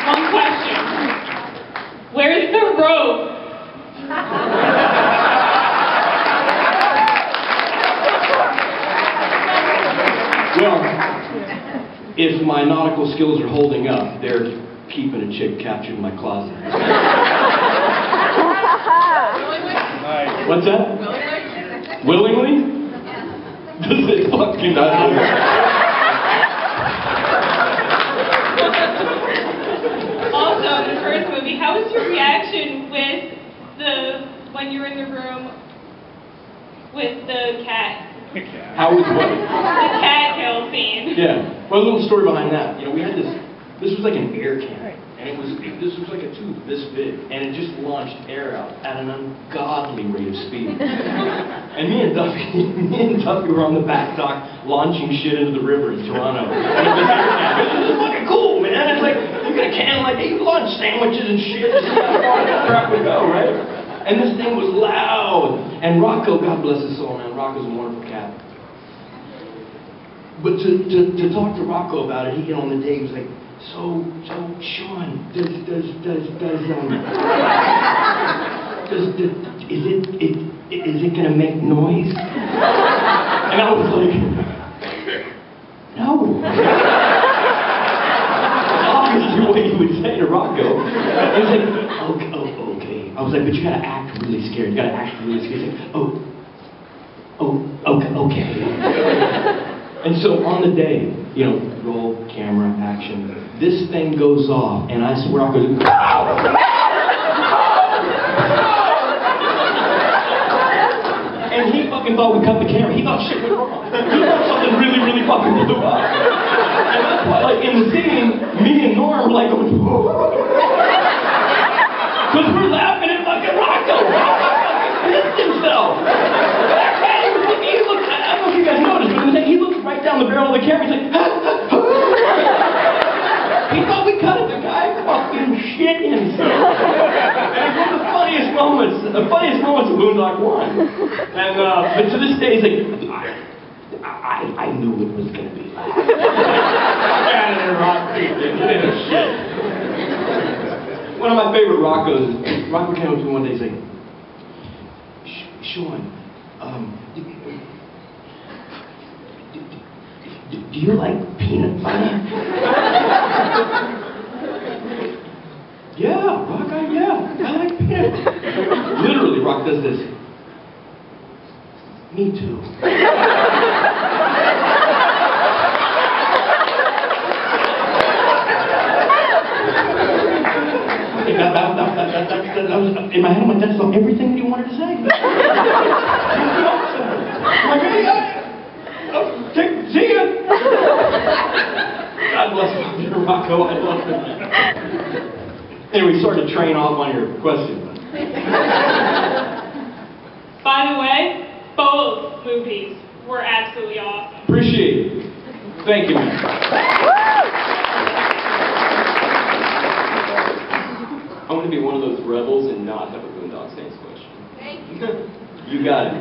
One question. Where's the rope? Well, if my nautical skills are holding up, they're keeping a chick captured in my closet. What's that? Willingly? Does it fucking not? Also, in the first movie, how was your reaction when you were in the room with the cat? How was what? The cat kill scene. Yeah. Well, a little story behind that. You know, we had this was like an air cannon, and this was like a tube this big, and it just launched air out at an ungodly rate of speed. And me and Duffy were on the back dock launching shit into the river in Toronto. And it was air cannon. This is fucking cool, man. It's like, you get a can like, hey, you launch sandwiches and shit, just see how far that crap would go, right? And this thing was loud. And Rocco, God bless his soul, man, Rocco's a wonderful cat. But to talk to Rocco about it, he, on the day, he was like, so Sean, is it gonna make noise? And I was like, no. Obviously what you would say to Rocco. He was like, okay. I was like, but you gotta act really scared. You gotta act really scared. He's like, okay. And so on the day, you know, roll, camera, action, this thing goes off, and I swear I goes, and he fucking thought we cut the camera. He thought shit went wrong. He thought something really fucking blew up. And that's why, like, in the scene, me and Norm were like, because we're laughing at fucking Rocco. Rocco fucking pissed himself. He looked, I don't know if you guys noticed, but he looked right down the barrel of the camera. He's like, he thought we cut it. The guy fucking shit himself. And it's one of the funniest moments of Boondock 1. And, but to this day, he's like, I knew it was going to be like shit. One of my favorite Roccos, Rocco came up to me one day and said, Sean, do you like peanut butter? Yeah, Rock, I like peanut butter. Literally, Rock does this. Me too. That was in my head. I'm like, that's not everything that he wanted to say. I'm like, hey, see ya. God bless you, Rocco. I love him. Anyway, sorry to train off on your question. By the way, both movies were absolutely awesome. Appreciate it. Thank you, man. I want to be one of those rebels and not have a Boondock Saints question. Thank you. You got it.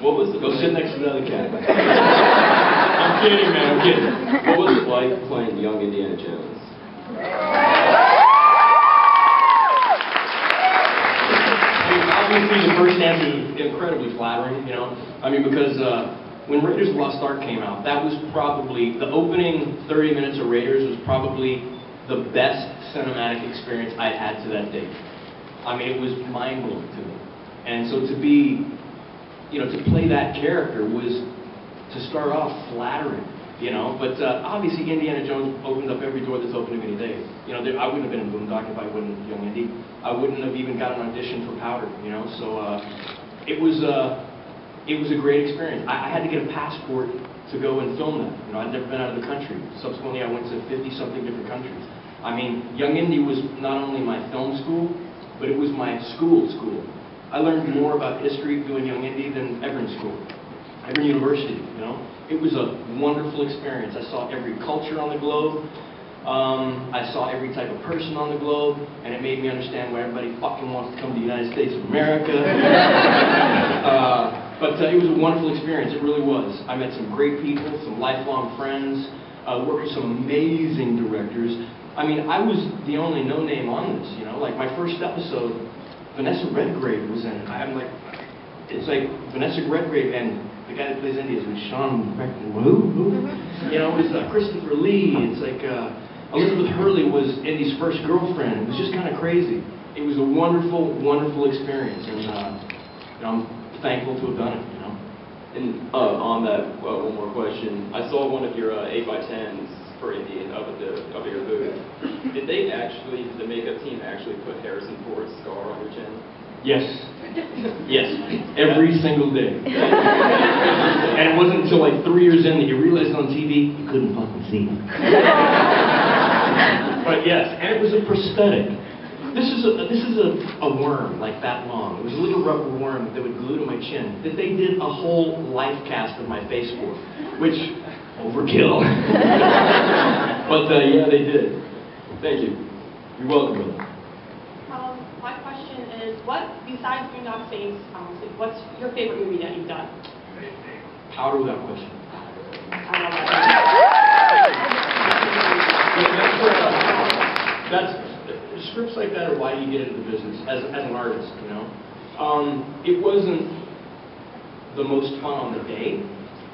What was the Go sit next to the other cat. I'm kidding, man. I'm kidding. What was it like playing young Indiana Jones? Obviously, the first answer is incredibly flattering, you know? I mean, because when Raiders of the Lost Ark came out, that was probably, the opening 30 minutes of Raiders was probably the best cinematic experience I'd had to that date. I mean, it was mind-blowing to me. And so to be, you know, to play that character was, to start off, flattering, you know? But obviously, Indiana Jones opened up every door that's opened to me today. You know, I wouldn't have been in Boondock if I wasn't Young Indy. I wouldn't have even got an audition for Powder, you know? So it was a great experience. I had to get a passport to go and film that. You know, I'd never been out of the country. Subsequently, I went to 50-something different countries. I mean, Young Indy was not only my film school, but it was my school. I learned more about history doing Young Indy than ever in school, ever in university, you know? It was a wonderful experience. I saw every culture on the globe. I saw every type of person on the globe, and it made me understand why everybody fucking wants to come to the United States of America. But it was a wonderful experience, it really was. I met some great people, some lifelong friends, worked with some amazing directors. I mean, I was the only no-name on this, you know? Like, my first episode, Vanessa Redgrave was in it. I'm like, it's like Vanessa Redgrave and the guy that plays Indy is like Sean who? You know, it was Christopher Lee. It's like Elizabeth Hurley was Indy's first girlfriend. It was just kind of crazy. It was a wonderful, wonderful experience, and you know, I'm thankful to have done it, you know? And on that, one more question. I saw one of your 8x10s for Indy up at your booth. Did the makeup team actually put Harrison Ford's scar on your chin? Yes. Yes. Every single day. And it wasn't until like 3 years in that you realized on TV you couldn't fucking see it. But yes, and it was a prosthetic. This is a worm like that long. It was a little rubber worm that would glue to my chin that they did a whole life cast of my face for, which overkill. But yeah, they did. Thank you. You're welcome. My question is, what, besides Boondock Saints, what's your favorite movie that you've done? Powder without question. I love that. That's scripts like that are why you get into the business as an artist, you know. It wasn't the most fun on the day,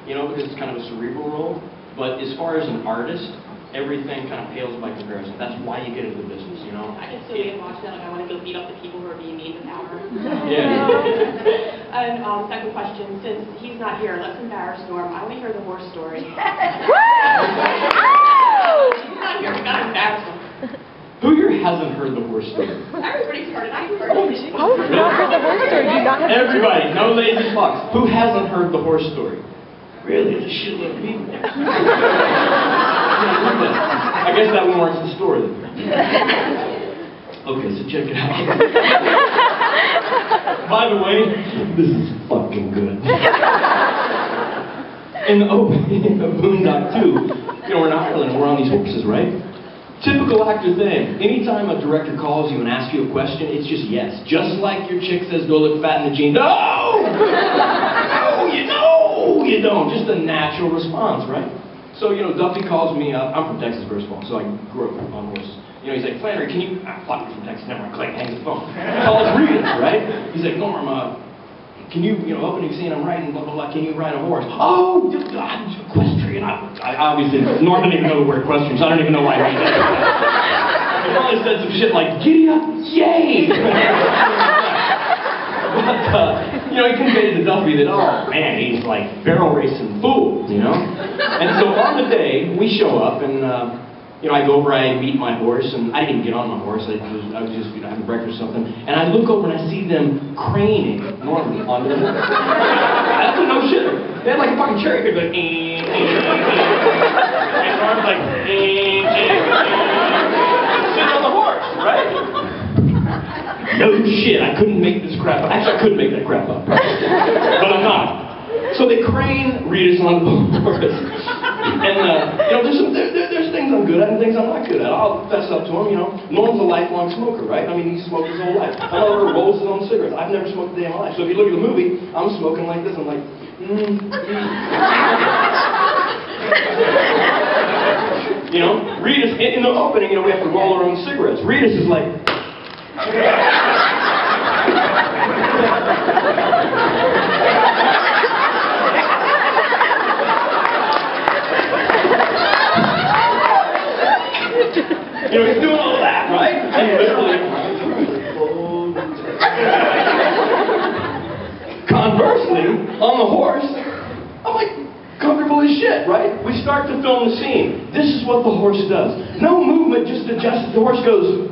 you know, because it's kind of a cerebral role. But as far as an artist, everything kind of pales by comparison. That's why you get into the business, you know. I can still be watching that, like I want to go beat up the people who are being made with powder. Yeah. And second question, since he's not here, let's embarrass Norm. I want to hear the horse story. He's not here, we gotta embarrass him. Who here hasn't heard the horse story? Everybody's heard it. I've heard it. Oh, you've not heard the horse story. Do you not have Everybody, no lazy fucks. Who hasn't heard the horse story? Really, it's a shitload of people. I guess that one warrants the story. Okay, so check it out. By the way, this is fucking good. In the opening of Boondock 2, you know, we're in Ireland and we're on these horses, right? Typical actor thing. Anytime a director calls you and asks you a question, it's just yes. Just like your chick says, go look fat in the jeans. No! No, you know! You don't. Just a natural response, right? So, you know, Duffy calls me up. I'm from Texas, first of all, so I grew up on horses. You know, he's like, Flanery, can you... fuck, you're from Texas. Never mind. Click, hangs the phone. Calls Rita, right? He's like, Norm, can you know, opening scene, I'm riding, blah, blah, blah, can you ride a horse? Oh, God, equestrian. I obviously, Norm didn't even know the word equestrian, so I don't even know why I made that. He probably said some shit like, giddy up, yay! But, you know, he conveyed to Duffy that, oh, man, he's like barrel racing fool, you know? And so on the day, we show up, and, you know, I go over, I meet my horse, and I didn't even get on my horse, I was just, you know, having breakfast or something, and I look over and I see them craning normally on the horse. I don't know shit. They had like a fucking cherry pick, like, and Norm's like, sitting on the horse, right? No shit, I couldn't make this crap up. Actually, I couldn't make that crap up. But I'm not. So they crane Rita's on the horse. And, you know, there's things I'm good at and things I'm not good at. I'll fess up to them, you know. Norm's a lifelong smoker, right? I mean, he's smoked his whole life. Another rolls his own cigarettes. I've never smoked a day in my life. So if you look at the movie, I'm smoking like this. I'm like, You know, Rita's, in the opening, you know, we have to roll our own cigarettes. Rita's is like... You know, he's doing all that, right? And literally... Conversely, on the horse, I'm like, comfortable as shit, right? We start to film the scene. This is what the horse does. No movement, just adjust. The horse goes...